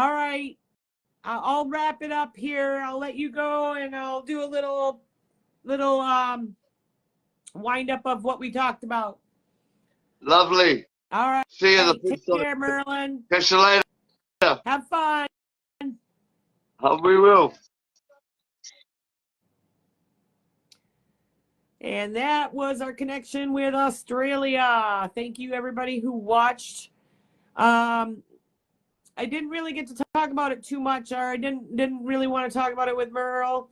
All right. I'll wrap it up here. I'll let you go and I'll do a little wind up of what we talked about. Lovely. All right. See you the Take care, Merlin. Catch you later. Have fun. Hope we will. And that was our connection with Australia. Thank you, everybody who watched. I didn't really get to talk about it too much, or I didn't really want to talk about it with Merle.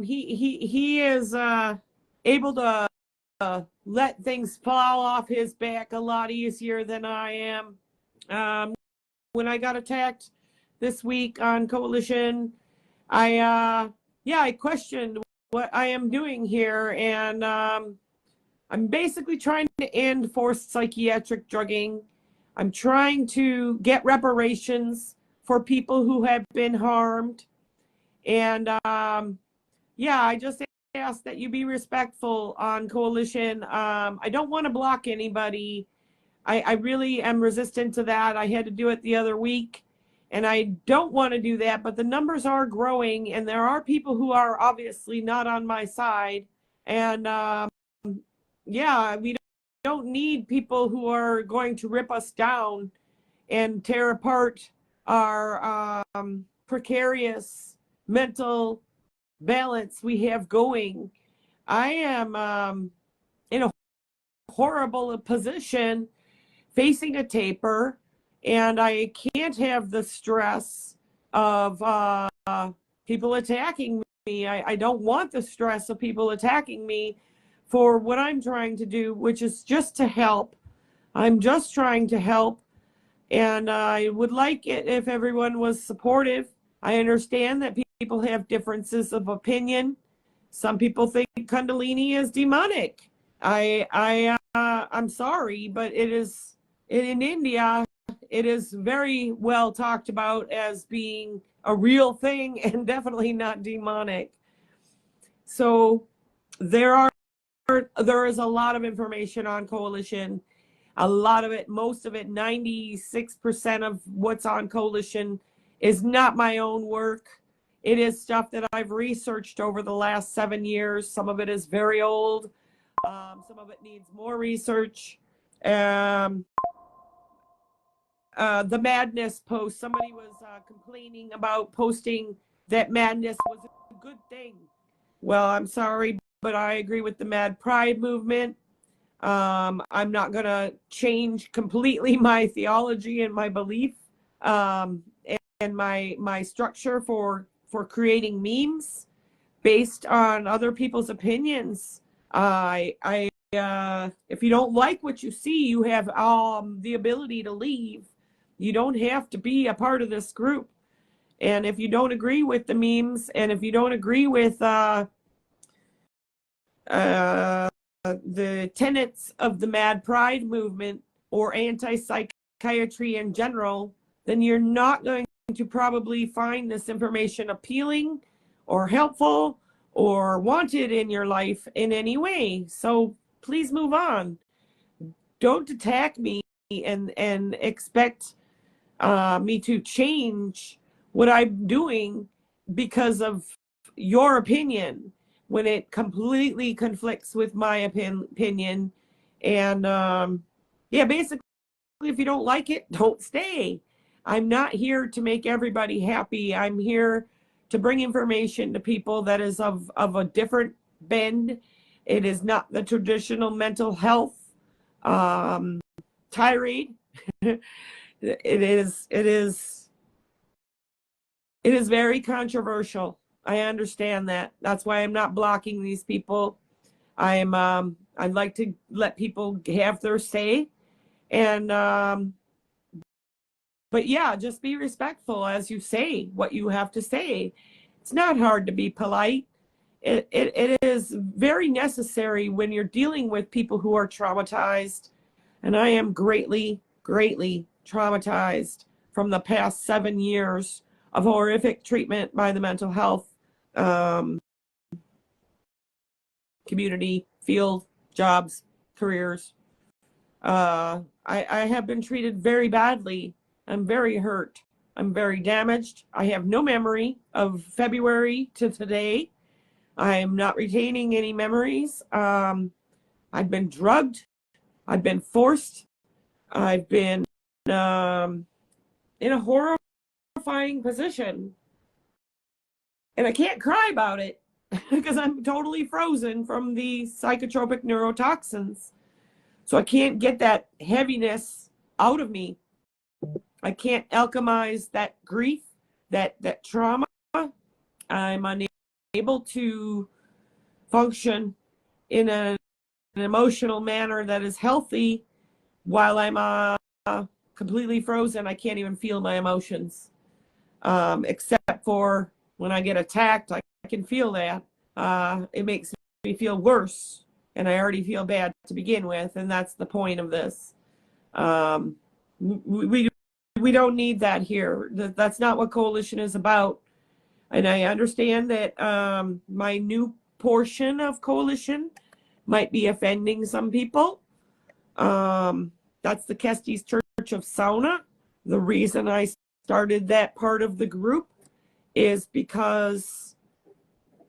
He is able to let things fall off his back a lot easier than I am. When I got attacked this week on Coalition, I questioned what I am doing here, and I'm basically trying to end forced psychiatric drugging. I'm trying to get reparations for people who have been harmed, and I just ask that you be respectful on Coalition. I don't want to block anybody. I really am resistant to that. I had to do it the other week, and I don't want to do that, but the numbers are growing, and there are people who are obviously not on my side. And we don't need people who are going to rip us down and tear apart our precarious mental balance we have going. I am in a horrible position facing a taper, and I can't have the stress of people attacking me. I don't want the stress of people attacking me for what I'm trying to do, which is just to help. I'm just trying to help, and I would like it if everyone was supportive. I understand that people have differences of opinion. Some people think Kundalini is demonic. I'm sorry, but it is in India. It is very well talked about as being a real thing and definitely not demonic. So there is a lot of information on Coalition. A lot of it, most of it, 96% of what's on Coalition is not my own work. It is stuff that I've researched over the last 7 years. Some of it is very old. Some of it needs more research. The madness post, somebody was complaining about posting that madness was a good thing. Well, I'm sorry, but I agree with the Mad Pride movement. I'm not going to change completely my theology and my belief and my structure for creating memes based on other people's opinions. If you don't like what you see, you have the ability to leave. You don't have to be a part of this group. And if you don't agree with the memes, and if you don't agree with the tenets of the Mad Pride movement or anti-psychiatry in general, then you're not going to probably find this information appealing or helpful or wanted in your life in any way. So please move on. Don't attack me and expect me to change what I'm doing because of your opinion when it completely conflicts with my opinion. And basically, if you don't like it, don't stay. I'm not here to make everybody happy. I'm here to bring information to people that is of a different bend. It is not the traditional mental health tirade. It is very controversial. I understand that. That's why I'm not blocking these people. I'd like to let people have their say, and but yeah, just be respectful as you say what you have to say. It's not hard to be polite. It is very necessary when you're dealing with people who are traumatized, and I am greatly traumatized from the past 7 years of horrific treatment by the mental health community, field, jobs, careers. I have been treated very badly. I'm very hurt. I'm very damaged. I have no memory of February to today. I am not retaining any memories. I've been drugged. I've been forced. I've been in a horrifying position. And I can't cry about it because I'm totally frozen from the psychotropic neurotoxins. So I can't get that heaviness out of me. I can't alchemize that grief, that trauma. I'm unable to function in an emotional manner that is healthy while I'm completely frozen. I can't even feel my emotions, except for when I get attacked. I can feel that. It makes me feel worse, and I already feel bad to begin with, and that's the point of this. We don't need that here. That's not what Coalition is about. And I understand that my new portion of Coalition might be offending some people. That's the Kestis Church of Sauna. The reason I started that part of the group is because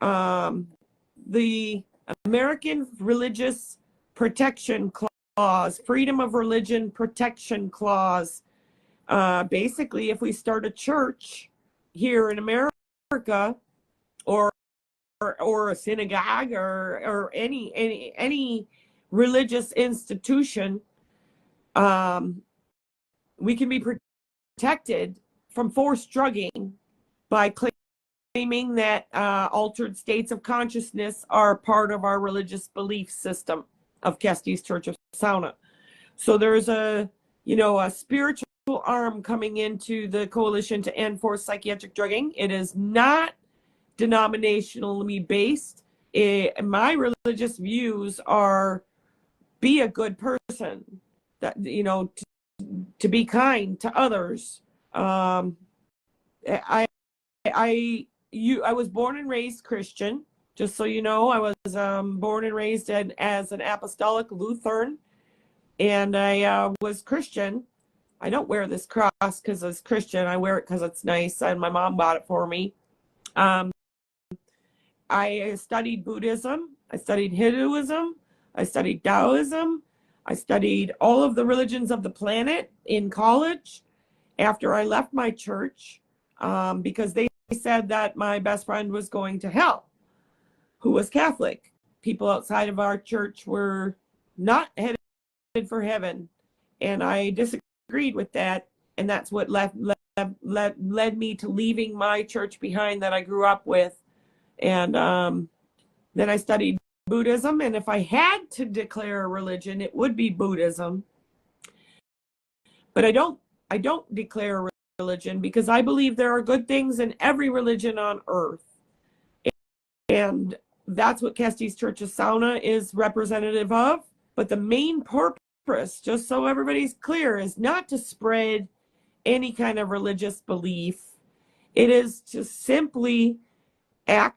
the American Religious Protection Clause, Freedom of Religion Protection Clause, basically, if we start a church here in America, or a synagogue, or any religious institution, we can be protected from forced drugging by claiming that altered states of consciousness are part of our religious belief system of Kestis Church of Sauna. So there's a spiritual arm coming into the Coalition to end forced psychiatric drugging. It is not denominationally based. My religious views are: be a good person, that to be kind to others. I was born and raised Christian. Just so you know, I was born and raised as an apostolic Lutheran, and I was Christian. I don't wear this cross because it's Christian. I wear it because it's nice, and my mom bought it for me. I studied Buddhism. I studied Hinduism. I studied Taoism. I studied all of the religions of the planet in college after I left my church, because they said that my best friend was going to hell, who was Catholic. People outside of our church were not headed for heaven, and I disagreed with that, and that's what led me to leaving my church behind that I grew up with. And then I studied Buddhism, and if I had to declare a religion, it would be Buddhism. But I don't declare a religion because I believe there are good things in every religion on earth. And that's what Kestis Church of Sauna is representative of. But the main purpose, just so everybody's clear, is not to spread any kind of religious belief. It is to simply act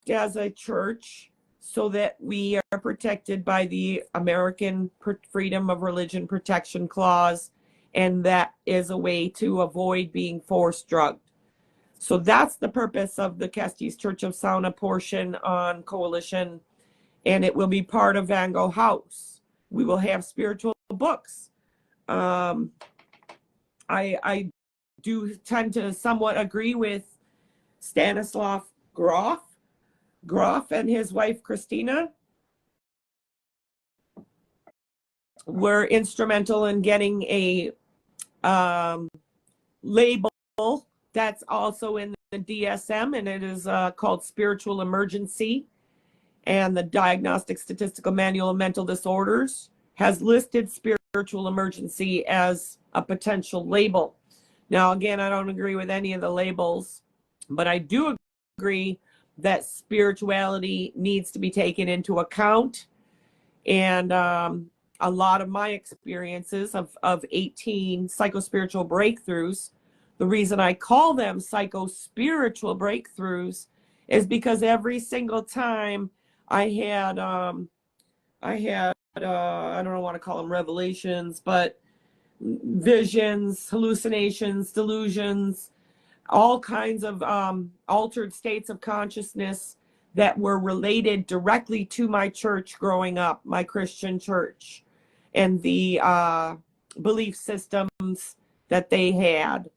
as a church so that we are protected by the American Freedom of Religion Protection Clause, and that is a way to avoid being forced drugged. So that's the purpose of the Kestis Church of Sauna portion on Coalition, and it will be part of Van Gogh House. We will have spiritual books. I do tend to somewhat agree with Stanislav Grof. Grof and his wife Christina were instrumental in getting a label that's also in the DSM, and it is called Spiritual Emergency. And the Diagnostic Statistical Manual of Mental Disorders has listed spiritual emergency as a potential label. Now, again, I don't agree with any of the labels, but I do agree that spirituality needs to be taken into account. And a lot of my experiences of 18 psychospiritual breakthroughs, the reason I call them psychospiritual breakthroughs is because every single time I had I don't want to call them revelations, but visions, hallucinations, delusions, all kinds of altered states of consciousness that were related directly to my church growing up, my Christian church, and the belief systems that they had.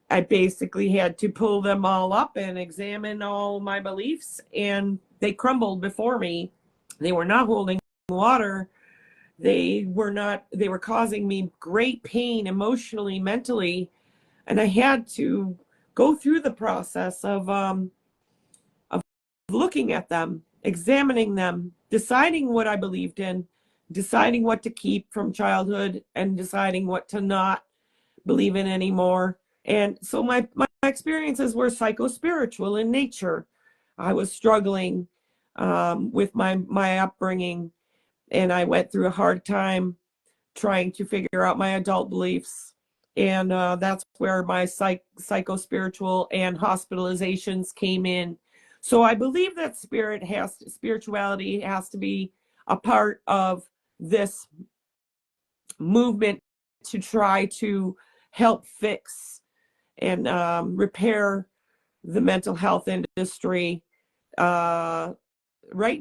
I basically had to pull them all up and examine all my beliefs, and they crumbled before me. They were not holding water. They were causing me great pain emotionally, mentally, and I had to go through the process of looking at them, examining them, deciding what I believed in, deciding what to keep from childhood, and deciding what to not believe in anymore. And so my experiences were psychospiritual in nature. I was struggling with my upbringing, and I went through a hard time trying to figure out my adult beliefs. And that's where my psychospiritual and hospitalizations came in. So I believe that spirituality has to be a part of this movement to try to help fix and repair the mental health industry. Right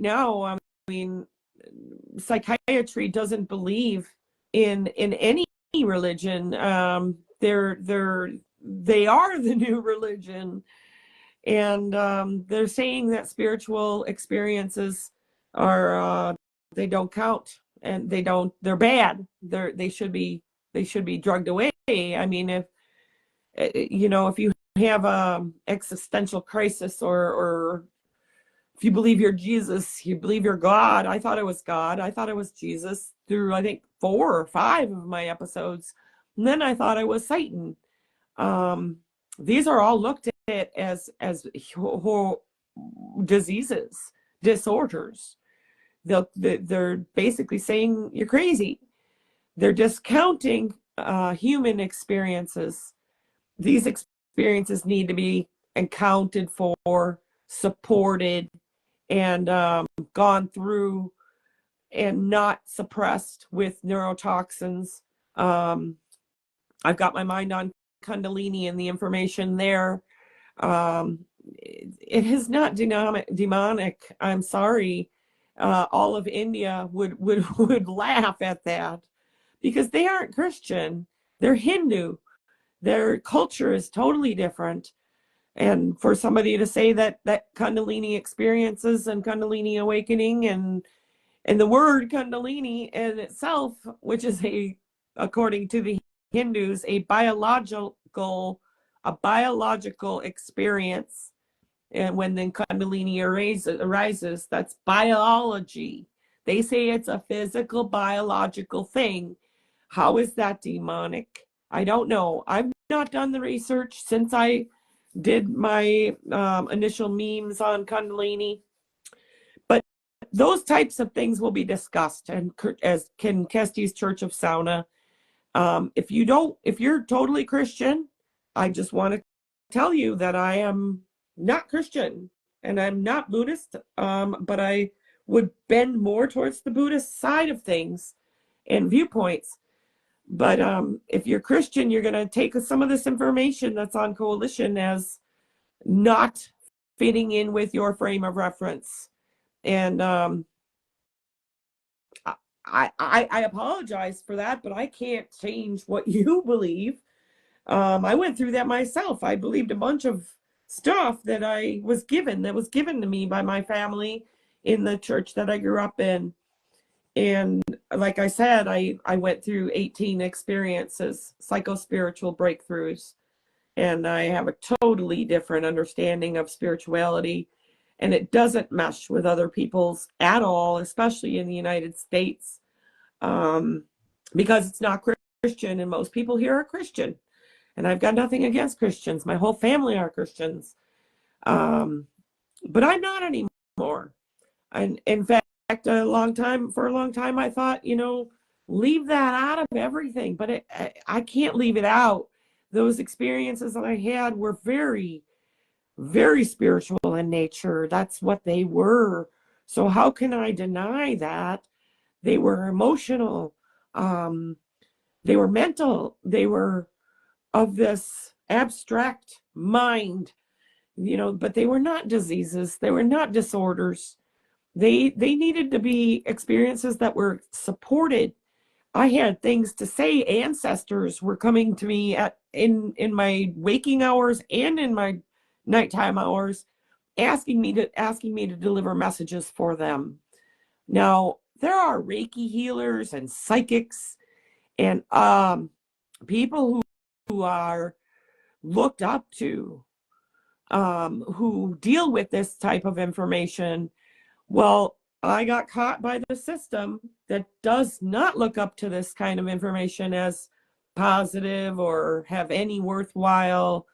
now, I mean, psychiatry doesn't believe in any religion. They are the new religion, and they're saying that spiritual experiences are they don't count, and they're bad. They should be drugged away. I mean, if if you have a existential crisis, or if you believe you're Jesus, you believe you're God. I thought it was God. I thought it was Jesus through, I think, 4 or 5 of my episodes. And then I thought I was Satan. These are all looked at as diseases, disorders. They're basically saying you're crazy. They're discounting human experiences. These experiences need to be accounted for, supported, and gone through, and not suppressed with neurotoxins. I've got my mind on Kundalini and the information there. It is not demonic. I'm sorry. All of India would laugh at that, because they aren't Christian. They're Hindu. Their culture is totally different. And for somebody to say that Kundalini experiences and Kundalini awakening and the word Kundalini in itself, which is according to the Hindus, a biological experience, and when the Kundalini arises, that's biology. They say it's a physical, biological thing. How is that demonic? I don't know. I've not done the research since I did my initial memes on Kundalini, but those types of things will be discussed, and as Ken Kesey's Church of Sauna. If you're totally Christian, I just want to tell you that I am not Christian and I'm not Buddhist, but I would bend more towards the Buddhist side of things and viewpoints. But if you're Christian, you're going to take some of this information that's on Coalition as not fitting in with your frame of reference. And I apologize for that, but I can't change what you believe. I went through that myself. I believed a bunch of stuff that was given to me by my family in the church that I grew up in. And like I said, I went through 18 experiences, psychospiritual breakthroughs, and I have a totally different understanding of spirituality, and it doesn't mesh with other people's at all, especially in the United States, because it's not Christian, and most people here are Christian. And I've got nothing against Christians. My whole family are Christians. But I'm not anymore. And in fact, for a long time, I thought, leave that out of everything. But I can't leave it out. Those experiences that I had were very, very spiritual in nature. That's what they were. So how can I deny that? They were emotional. They were mental. They were of this abstract mind, but they were not diseases. They were not disorders. They needed to be experiences that were supported. I had things to say. Ancestors were coming to me in my waking hours and in my nighttime hours, asking me to deliver messages for them. Now, there are Reiki healers and psychics and people who are looked up to, who deal with this type of information. Well, I got caught by the system that does not look up to this kind of information as positive or have any worthwhile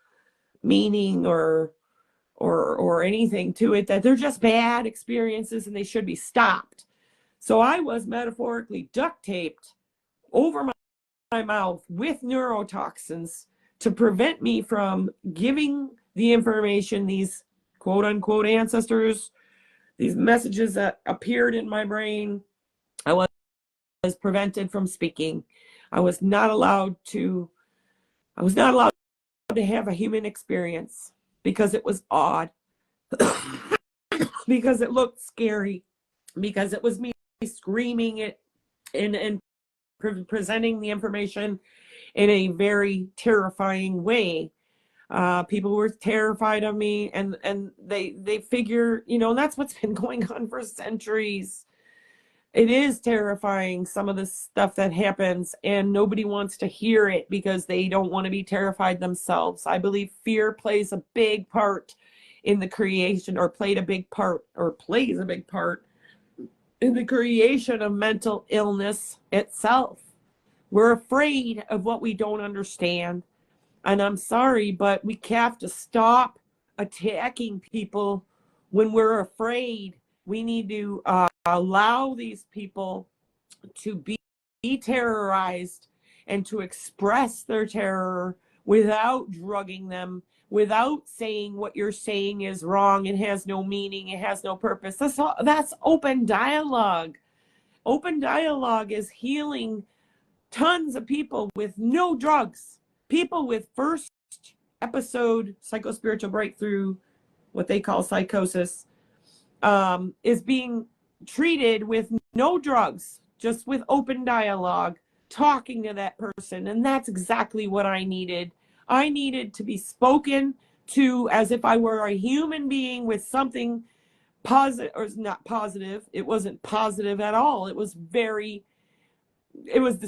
meaning or anything to it, that they're just bad experiences and they should be stopped. So I was metaphorically duct taped over my mouth with neurotoxins to prevent me from giving the information these quote unquote ancestors, these messages that appeared in my brain. I was prevented from speaking. I was not allowed to have a human experience because it was odd, because it looked scary, because it was me screaming it and presenting the information in a very terrifying way. People were terrified of me, and they figure, that's what's been going on for centuries. It is terrifying, some of the stuff that happens, and nobody wants to hear it because they don't want to be terrified themselves. I believe fear plays a big part in the creation, or plays a big part in the creation of mental illness itself. We're afraid of what we don't understand. And I'm sorry, but we have to stop attacking people when we're afraid. We need to allow these people to be terrorized and to express their terror without drugging them, without saying what you're saying is wrong and has no meaning, it has no purpose. That's open dialogue. Open dialogue is healing tons of people with no drugs. People with first episode psychospiritual breakthrough, what they call psychosis, is being treated with no drugs, just with open dialogue, talking to that person. And that's exactly what I needed. I needed to be spoken to as if I were a human being with something positive, or not positive. It wasn't positive at all. It was the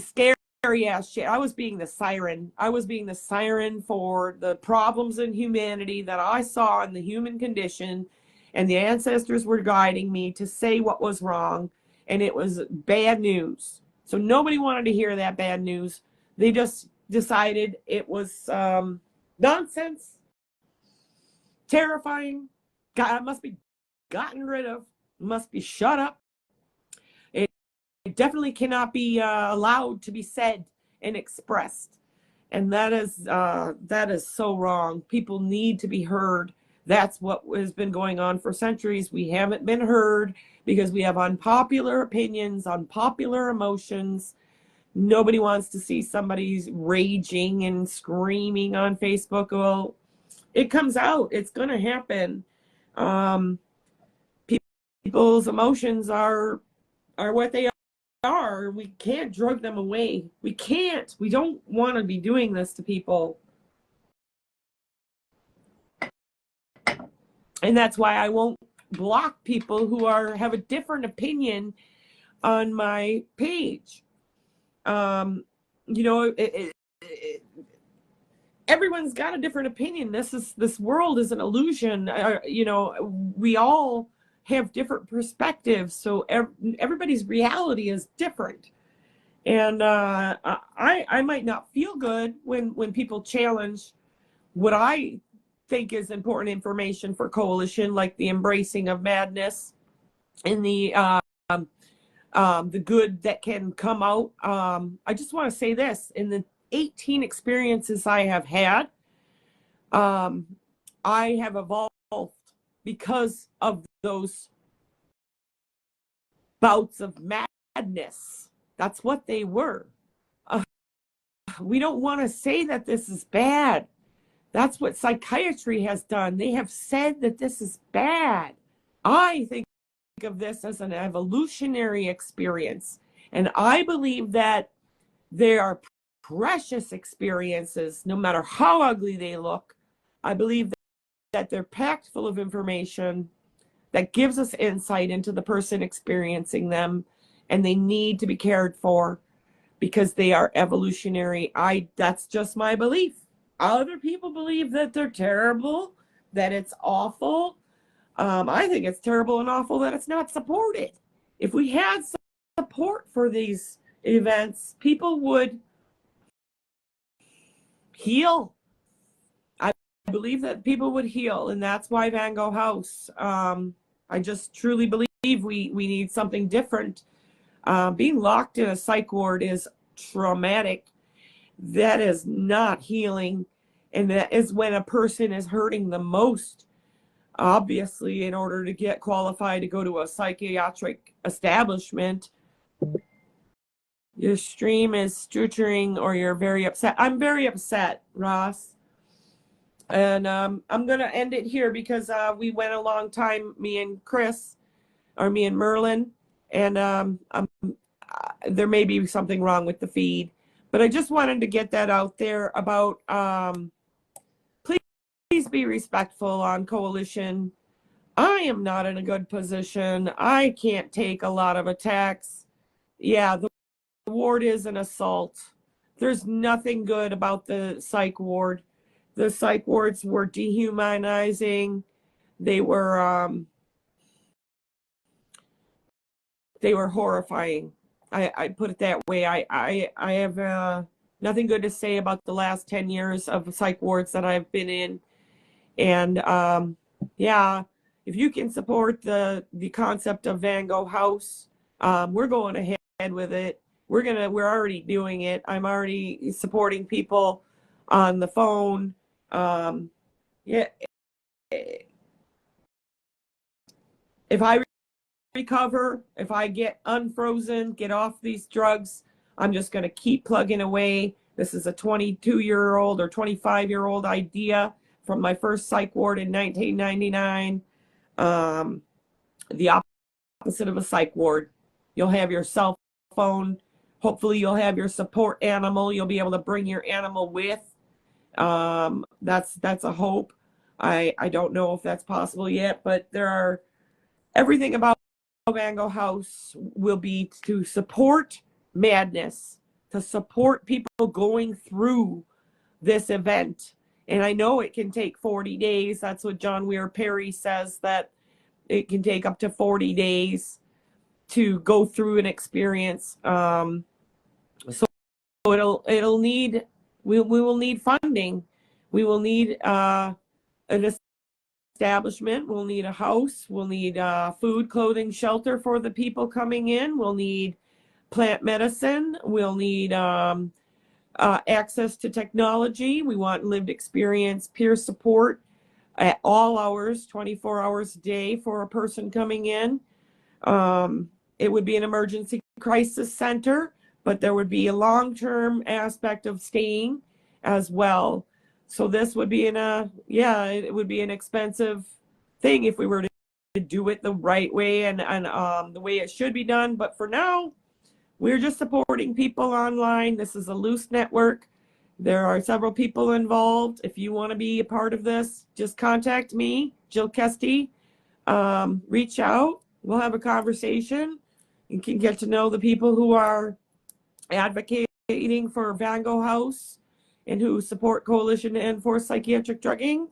scary ass shit. I was being the siren. I was being the siren for the problems in humanity that I saw in the human condition. And the ancestors were guiding me to say what was wrong. And it was bad news. So nobody wanted to hear that bad news. They just decided it was nonsense, terrifying. God, it must be gotten rid of, must be shut up. It definitely cannot be allowed to be said and expressed. And that is so wrong. People need to be heard. That's what has been going on for centuries. We haven't been heard because we have unpopular opinions, unpopular emotions. Nobody wants to see somebody raging and screaming on Facebook. Well, it comes out. It's going to happen. People's emotions are what they are. We can't drug them away. We can't. We don't want to be doing this to people. And that's why I won't block people who have a different opinion on my page. Everyone's got a different opinion. This world is an illusion. We all have different perspectives, so everybody's reality is different. And I might not feel good when people challenge what I think is important information for Coalition, like the embracing of madness and the good that can come out. I just want to say this: in the 18 experiences I have had, I have evolved because of those bouts of madness. That's what they were. we don't want to say that this is bad. That's what psychiatry has done. They have said that this is bad. I think of this as an evolutionary experience. And I believe that they are precious experiences, no matter how ugly they look. I believe that they're packed full of information that gives us insight into the person experiencing them, and they need to be cared for because they are evolutionary. That's just my belief. Other people believe that they're terrible, that it's awful. I think it's terrible and awful that it's not supported. If we had support for these events, people would heal. I believe that people would heal, and that's why Van Gogh House. I just truly believe we need something different. Being locked in a psych ward is traumatic. That is not healing, and that is when a person is hurting the most. Obviously, in order to get qualified to go to a psychiatric establishment, your stream is stuttering or you're very upset. I'm very upset, Ross. And I'm going to end it here because we went a long time, me and Merlin, and there may be something wrong with the feed. But I just wanted to get that out there about please be respectful on Coalition. I am not in a good position. I can't take a lot of attacks. Yeah, the ward is an assault. There's nothing good about the psych ward. The psych wards were dehumanizing. They were horrifying. I put it that way. I have nothing good to say about the last 10 years of psych wards that I've been in. And yeah, if you can support the concept of Van Gogh House, we're going ahead with it. We're already doing it. I'm already supporting people on the phone. Yeah, if I recover, if I get unfrozen, get off these drugs, I'm just going to keep plugging away. This is a 22-year-old or 25-year-old idea from my first psych ward in 1999. The opposite of a psych ward. You'll have your cell phone. Hopefully you'll have your support animal. You'll be able to bring your animal with. That's a hope. I don't know if that's possible yet, but everything about Van Gogh House will be to support madness, to support people going through this event. And I know it can take 40 days. That's what John Weir Perry says, that it can take up to 40 days to go through an experience. So it'll need, we will need funding. We will need an establishment. We'll need a house. We'll need food, clothing, shelter for the people coming in. We'll need plant medicine. We'll need access to technology. We want lived experience, peer support at all hours, 24 hours a day for a person coming in. It would be an emergency crisis center, but there would be a long-term aspect of staying as well. So this would be it would be an expensive thing if we were to do it the right way and the way it should be done. But for now, we're just supporting people online. This is a loose network. There are several people involved. If you want to be a part of this, just contact me, Jill Kesty. Reach out. We'll have a conversation. You can get to know the people who are advocating for Van Gogh House and who support Coalition to End Forced Psychiatric Drugging.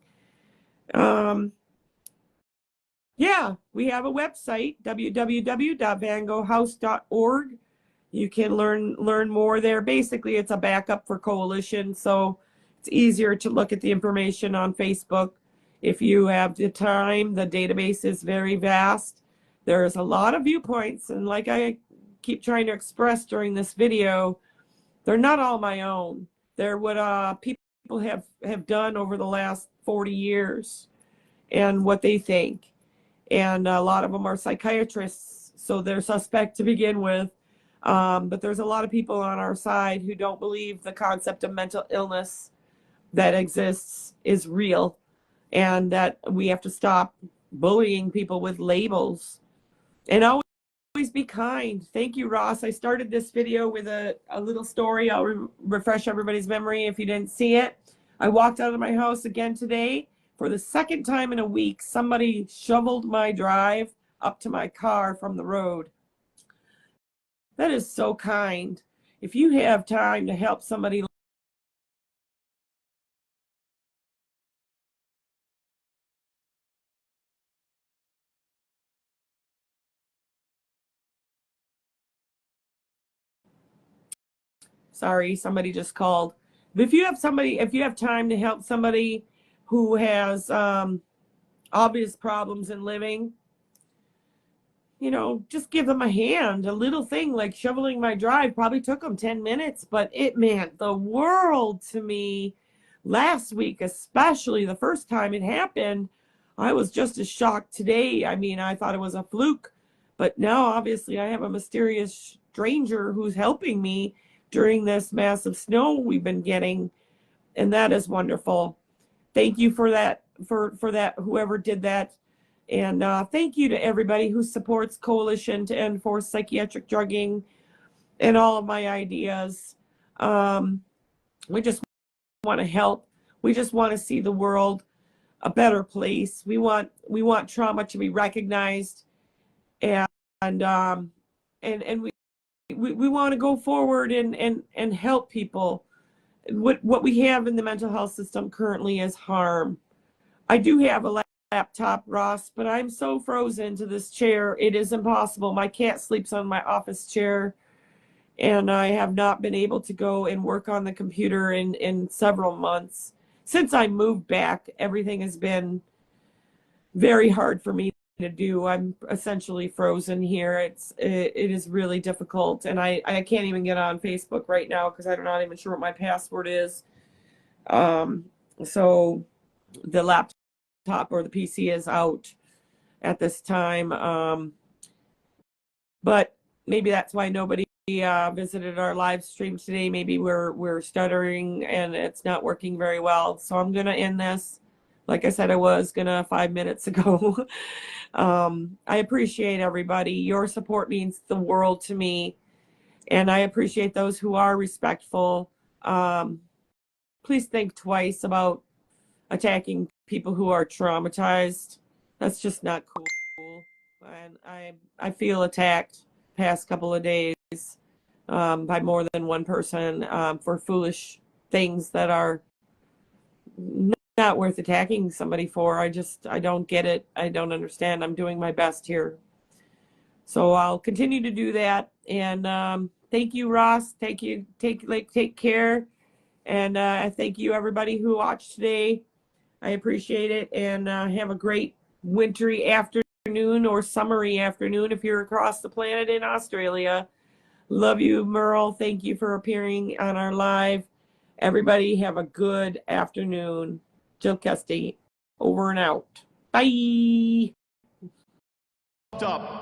Yeah, we have a website, www.vangoghhouse.org. You can learn more there. Basically, it's a backup for Coalition, so it's easier to look at the information on Facebook. If you have the time, the database is very vast. There's a lot of viewpoints, and like I keep trying to express during this video, they're not all my own. They're what people have done over the last 40 years and what they think. And a lot of them are psychiatrists, so they're suspect to begin with. But there's a lot of people on our side who don't believe the concept of mental illness that exists is real, and that we have to stop bullying people with labels and always be kind. Thank you, Ross. I started this video with a little story. I'll refresh everybody's memory if you didn't see it. I walked out of my house again today. For the second time in a week, somebody shoveled my drive up to my car from the road. That is so kind. If you have time to help somebody, sorry, somebody just called. But if you have time to help somebody who has obvious problems in living, just give them a hand. A little thing like shoveling my drive probably took them 10 minutes, but it meant the world to me. Last week, especially the first time it happened, I was just as shocked today. I mean, I thought it was a fluke, but now obviously I have a mysterious stranger who's helping me during this massive snow we've been getting, and that is wonderful. Thank you for that, for that, whoever did that. And thank you to everybody who supports Coalition to End Forced Psychiatric Drugging and all of my ideas. We just want to help. We just want to see the world a better place. We want trauma to be recognized, and we want to go forward and help people. What we have in the mental health system currently is harm. I do have a laptop, Ross, but I'm so frozen to this chair. It is impossible. My cat sleeps on my office chair, and I have not been able to go and work on the computer in several months. Since I moved back, everything has been very hard for me to do. I'm essentially frozen here. It is really difficult, and I can't even get on Facebook right now because I'm not even sure what my password is. So the laptop or the PC is out at this time. But maybe that's why nobody visited our live stream today. Maybe we're stuttering and it's not working very well. So I'm gonna end this. Like I said, I was gonna 5 minutes ago. I appreciate everybody. Your support means the world to me, and I appreciate those who are respectful. Please think twice about attacking people who are traumatized. That's just not cool. And I feel attacked past couple of days by more than one person for foolish things that are not worth attacking somebody for. I don't get it. I don't understand. I'm doing my best here. So I'll continue to do that. And thank you, Ross. Take care. And thank you, everybody who watched today. I appreciate it. And have a great wintry afternoon or summery afternoon if you're across the planet in Australia. Love you, Merle. Thank you for appearing on our live. Everybody have a good afternoon. Jill Kesty, over and out. Bye. Up.